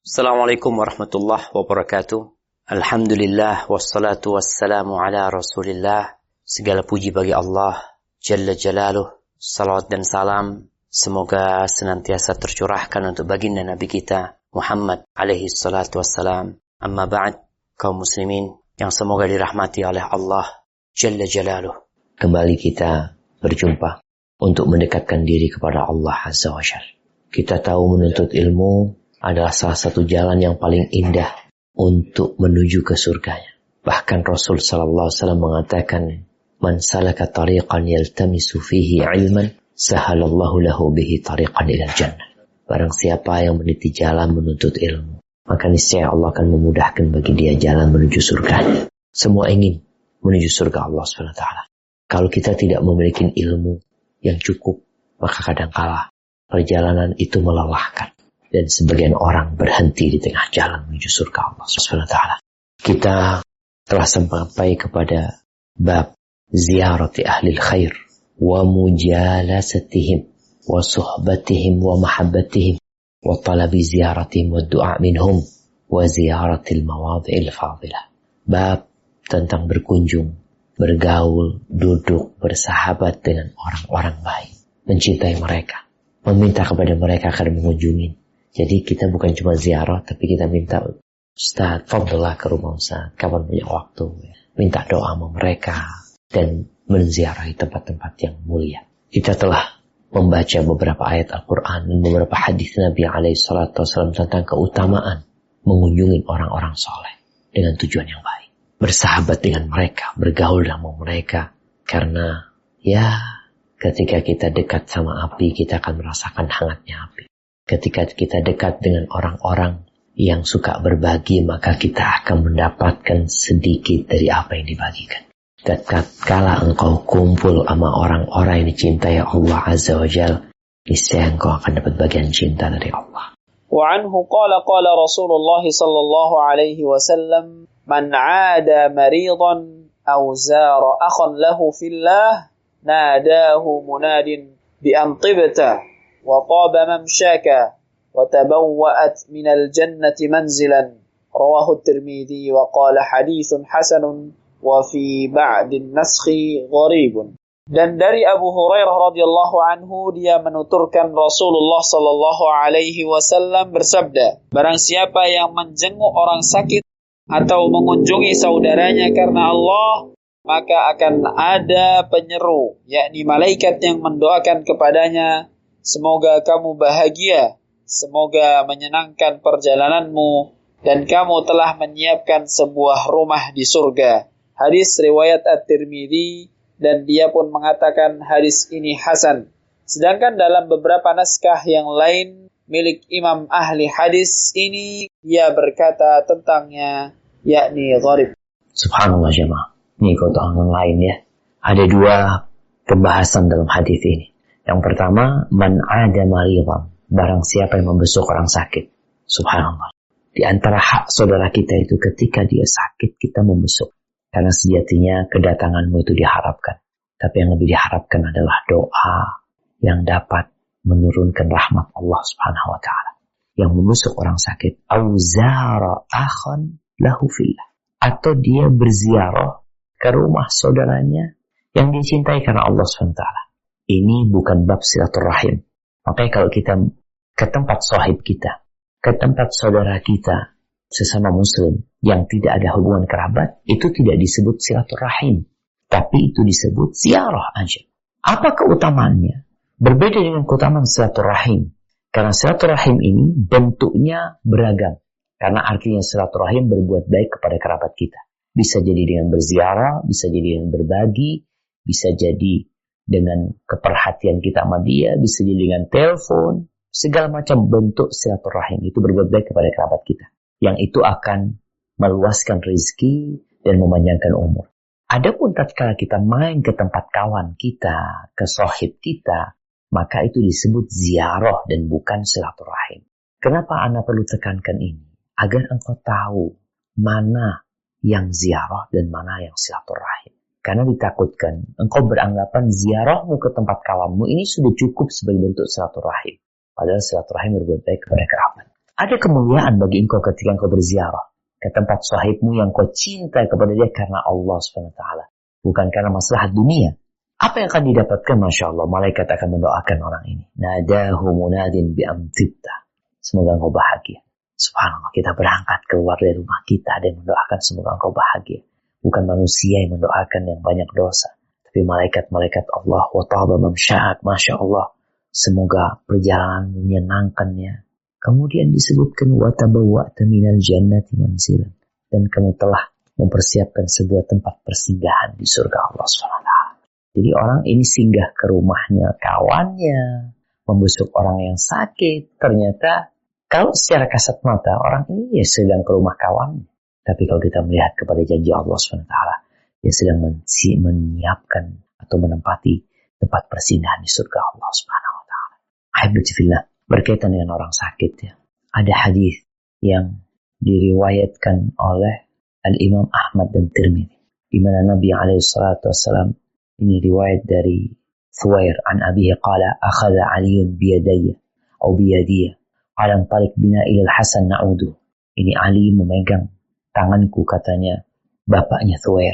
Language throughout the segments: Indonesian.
Assalamualaikum warahmatullahi wabarakatuh. Alhamdulillah wassalatu wassalamu ala Rasulillah. Segala puji bagi Allah Jalla Jalaluh. Salawat dan salam semoga senantiasa tercurahkan untuk baginda Nabi kita Muhammad alaihi salatu wassalam. Amma ba'd, kaum muslimin yang semoga dirahmati oleh Allah Jalla Jalaluh. Kembali kita berjumpa untuk mendekatkan diri kepada Allah Azza wa Jalla. Kita tahu menuntut ilmu adalah salah satu jalan yang paling indah untuk menuju ke surganya. Bahkan Rasul sallallahu alaihi wasallam mengatakan, "Man salaka tariqan yaltamisu fihi 'ilman, sahalallahu lahu bihi tariqan ilal jannah." Barang siapa yang meniti jalan menuntut ilmu, maka niscaya Allah akan memudahkan bagi dia jalan menuju surganya. Semua ingin menuju surga Allah Subhanahu wa taala. Kalau kita tidak memiliki ilmu yang cukup, maka kadangkala perjalanan itu melelahkan. Dan sebagian orang berhenti di tengah jalan menuju surga Allah Subhanahu wa taala. Kita telah sampai kepada bab ziyarati ahlil khair wa mujalasatihim wa suhbatihim wa mahabbatihim wa talabi ziyaratihim wa du'a minhum wa ziyaratil mawadhi'il fadilah. Bab tentang berkunjung, bergaul, duduk, bersahabat dengan orang-orang baik, mencintai mereka, meminta kepada mereka agar mengunjungi. Jadi kita bukan cuma ziarah, tapi kita minta, Ustaz, fadlah ke rumah Ustaz, kapan punya waktu, minta doa sama mereka, dan menziarahi tempat-tempat yang mulia. Kita telah membaca beberapa ayat Al-Quran dan beberapa hadis Nabi SAW tentang keutamaan mengunjungi orang-orang soleh dengan tujuan yang baik. Bersahabat dengan mereka, bergaul sama mereka, karena ketika kita dekat sama api, kita akan merasakan hangatnya api. Ketika kita dekat dengan orang-orang yang suka berbagi, maka kita akan mendapatkan sedikit dari apa yang dibagikan. Tatkala engkau kumpul sama orang-orang yang dicintai Allah Azza wa Jalla, niscaya engkau akan dapat bagian cinta dari Allah. Wa anhu qala Rasulullah sallallahu alaihi wasallam, man 'ada maridan aw zara akhan lahu fillah, nadahu munadin bi an tibta وطاب ممشاك وتبوأت من الجنة منزلا. رواه الترمذي وقال حديث حسن وفي بعد النسخ غريب. Dan dari Abu Hurairah radhiyallahu anhu, dia menuturkan Rasulullah sallallahu alaihi wasallam bersabda, barang siapa yang menjenguk orang sakit atau mengunjungi saudaranya karena Allah, maka akan ada penyeru, yakni malaikat yang mendoakan kepadanya, semoga kamu bahagia, semoga menyenangkan perjalananmu, dan kamu telah menyiapkan sebuah rumah di surga. Hadis riwayat At-Tirmidzi, dan dia pun mengatakan hadis ini hasan. Sedangkan dalam beberapa naskah yang lain milik imam ahli hadis ini, dia berkata tentangnya, yakni gharib. Subhanallah jemaah. Ini keutamaan lain ya. Ada dua pembahasan dalam hadis ini. Yang pertama, man 'ada maridan, barang siapa yang membesuk orang sakit. Subhanallah. Di antara hak saudara kita itu ketika dia sakit, kita membesuk. Karena sejatinya kedatanganmu itu diharapkan. Tapi yang lebih diharapkan adalah doa yang dapat menurunkan rahmat Allah Subhanahu wa taala. Yang membesuk orang sakit, au zara akhan lahu fillah, atau dia berziarah ke rumah saudaranya yang dia cintai karena Allah Subhanahu wa taala. Ini bukan bab silaturahim. Makanya kalau kita ke tempat sahib kita, ke tempat saudara kita, sesama muslim yang tidak ada hubungan kerabat, itu tidak disebut silaturahim. Tapi itu disebut ziarah aja. Apa keutamaannya? Berbeda dengan keutamaan silaturahim. Karena silaturahim ini bentuknya beragam. Karena artinya silaturahim berbuat baik kepada kerabat kita. Bisa jadi dengan berziarah, bisa jadi dengan berbagi, bisa jadi dengan keperhatian kita sama dia, bisa jadi dengan telepon, segala macam bentuk silaturahim itu berbuat baik kepada kerabat kita. Yang itu akan meluaskan rezeki dan memanjangkan umur. Adapun tatkala kita main ke tempat kawan kita, ke sahib kita, maka itu disebut ziarah dan bukan silaturahim. Kenapa Anda perlu tekankan ini? Agar engkau tahu mana yang ziarah dan mana yang silaturahim. Karena ditakutkan engkau beranggapan ziarahmu ke tempat kawanmu ini sudah cukup sebagai bentuk silaturahim. Padahal silaturahim berbuat baik kepada kerabat. Ada kemuliaan bagi engkau ketika engkau berziarah ke tempat sahibmu yang kau cinta kepada dia karena Allah SWT. Bukan karena maslahat dunia. Apa yang akan didapatkan? Masya Allah, malaikat akan mendoakan orang ini. Nadahu munadin bi'amtibta. Semoga engkau bahagia. Subhanallah, kita berangkat keluar dari rumah kita, ada yang mendoakan semoga engkau bahagia. Bukan manusia yang mendoakan yang banyak dosa, tapi malaikat-malaikat Allah. Wa taba mamsyak, Masya Allah, semoga perjalanan menyenangkannya. Kemudian disebutkan wa tabawwa'ta minal jannati manzilan, dan kamu telah mempersiapkan sebuah tempat persinggahan di surga Allah SWT. Jadi orang ini singgah ke rumahnya kawannya, membesuk orang yang sakit. Ternyata kalau secara kasat mata orang ini ya sedang ke rumah kawannya. Tapi kalau kita melihat kepada janji Allah SWT, dia sedang menyiapkan atau menempati tempat persinggahan di surga Allah SWT. Alhamdulillah, berkaitan dengan orang sakit ya. Ada hadis yang diriwayatkan oleh Al-Imam Ahmad dan Tirmidzi, di mana Nabi SAW, ini riwayat dari Thuwair an abihi qala akhadha Aliun biyadayya atau biyadiyya qala antaliq bina ila al-Hasan na'udu. Ini Ali memegang tanganku, katanya bapaknya Thuwair,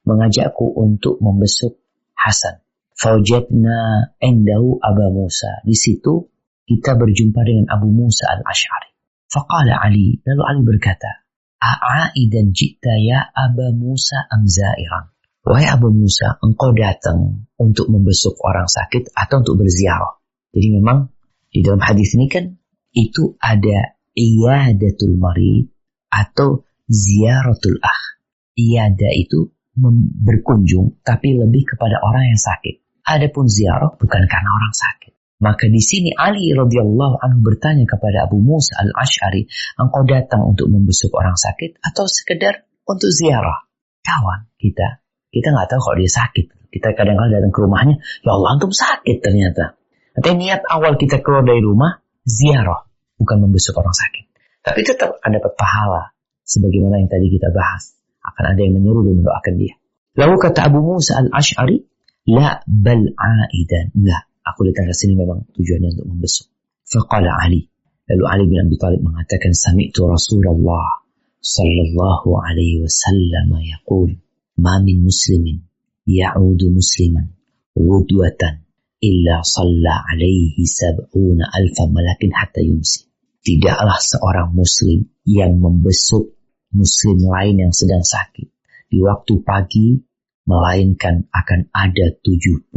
mengajakku untuk membesuk Hasan. Fawjadna indahu Aba Musa. Di situ kita berjumpa dengan Abu Musa al-Ash'ari. Faqala Ali, lalu Ali berkata, a'aidan jita ya Aba Musa am zairan. Wahai Abu Musa, engkau datang untuk membesuk orang sakit atau untuk berziarah? Jadi memang di dalam hadis ini kan itu ada iyadatul marid atau ziaratul akh. Iyadah itu berkunjung, tapi lebih kepada orang yang sakit. Adapun ziarah bukan karena orang sakit. Maka di sini Ali radhiyallahu anhu bertanya kepada Abu Musa al-Ash'ari, engkau datang untuk membesuk orang sakit atau sekedar untuk ziarah? Kawan kita nggak tahu kalau dia sakit. Kita kadang-kadang datang ke rumahnya, ya Allah antum sakit ternyata. Tapi niat awal kita keluar dari rumah ziarah, bukan membesuk orang sakit. Tapi tetap akan dapat pahala, sebagaimana yang tadi kita bahas. Akan ada yang menyuruh dan mendoakan dia. Lalu kata Abu Musa al-Ash'ari, la bal aidan. Enggak, aku datang ke sini memang tujuannya untuk membesuk. Faqala Ali. Lalu Ali bin Abi Thalib mengatakan, sami'tu Rasulullah sallallahu alaihi wasallam yaqul, ma min muslimin ya'udu musliman wudwatan illa salla alaihi sab'una alfa malakin hatta yumsi. Tidaklah seorang muslim yang membesuk muslim lain yang sedang sakit di waktu pagi, melainkan akan ada 70.000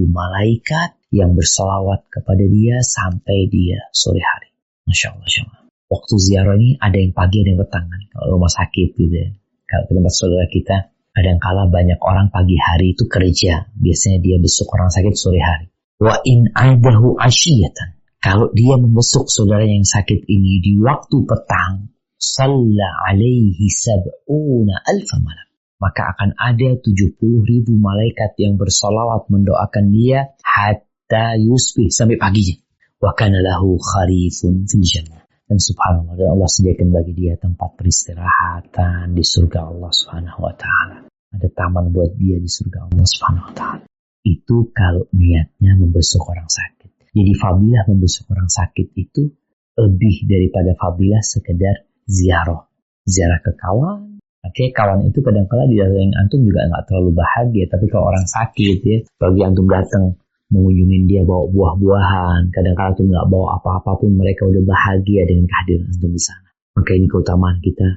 malaikat yang bersolawat kepada dia sampai dia sore hari. Masya Allah, Masya Allah. Waktu ziarah ini ada yang pagi, ada yang petang kan? Kalau rumah sakit gitu ya. Kalau ke tempat saudara kita, kadangkala banyak orang pagi hari itu kerja. Biasanya dia besuk orang sakit sore hari. Wa in adahu asyiyatan. Kalau dia membesuk saudara yang sakit ini di waktu petang, salla alaihi sab'una alfa malak. Maka akan ada 70.000 malaikat yang bersolawat mendoakan dia hatta yusbih, sampai paginya. Wa kana lahu kharifun fil jannah. Dan subhanallah, dan Allah sediakan bagi dia tempat peristirahatan di surga Allah Subhanahu wa taala. Ada taman buat dia di surga Allah Subhanahu wa taala. Itu kalau niatnya membesuk orang sakit. Jadi fadilah membesuk orang sakit itu lebih daripada fadilah sekedar ziarah. Ziarah ke kawan. Oke, kawan itu kadang-kadang di dalam antum juga nggak terlalu bahagia. Tapi kalau orang sakit ya, bagi antum datang mengunjungin dia bawa buah-buahan, kadang-kadang antum nggak bawa apa-apa pun mereka udah bahagia dengan kehadiran antum di sana. Maka ini keutamaan kita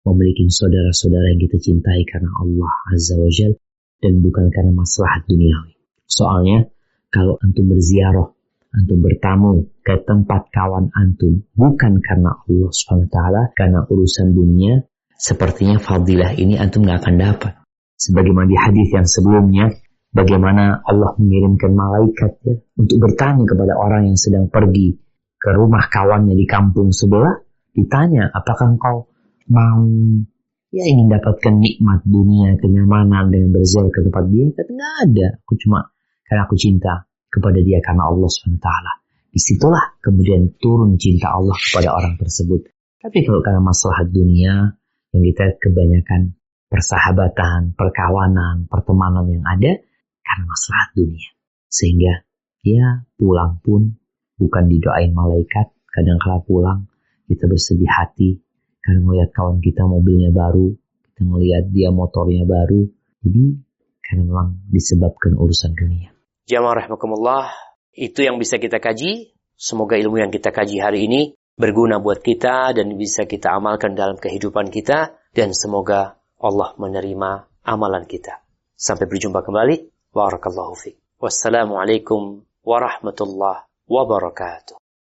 memiliki saudara-saudara yang kita cintai karena Allah Azza wa Jal dan bukan karena maslahat duniawi. Soalnya kalau antum berziarah, antum bertamu ke tempat kawan antum bukan karena Allah SWT, karena urusan dunia, sepertinya fadilah ini antum gak akan dapat. Sebagaimana di hadis yang sebelumnya, bagaimana Allah mengirimkan malaikat ya, untuk bertanya kepada orang yang sedang pergi ke rumah kawannya di kampung sebelah, ditanya, apakah engkau mau ingin dapatkan nikmat dunia, kenyamanan dengan berziarah ke tempat dia? Kata, nggak ada. Aku cuma karena aku cinta kepada dia karena Allah SWT. Disitulah kemudian turun cinta Allah kepada orang tersebut. Tapi kalau karena maslahat dunia, yang kita kebanyakan persahabatan, perkawanan, pertemanan yang ada karena maslahat dunia. Sehingga ya pulang pun bukan didoain malaikat, kadang-kala pulang kita bersedih hati karena melihat kawan kita mobilnya baru, kita melihat dia motornya baru. Jadi karena memang disebabkan urusan dunia. Jamaah rahimakumullah, itu yang bisa kita kaji. Semoga ilmu yang kita kaji hari ini berguna buat kita dan bisa kita amalkan dalam kehidupan kita. Dan semoga Allah menerima amalan kita. Sampai berjumpa kembali. Barakallahu fiik. Wassalamualaikum warahmatullahi wabarakatuh.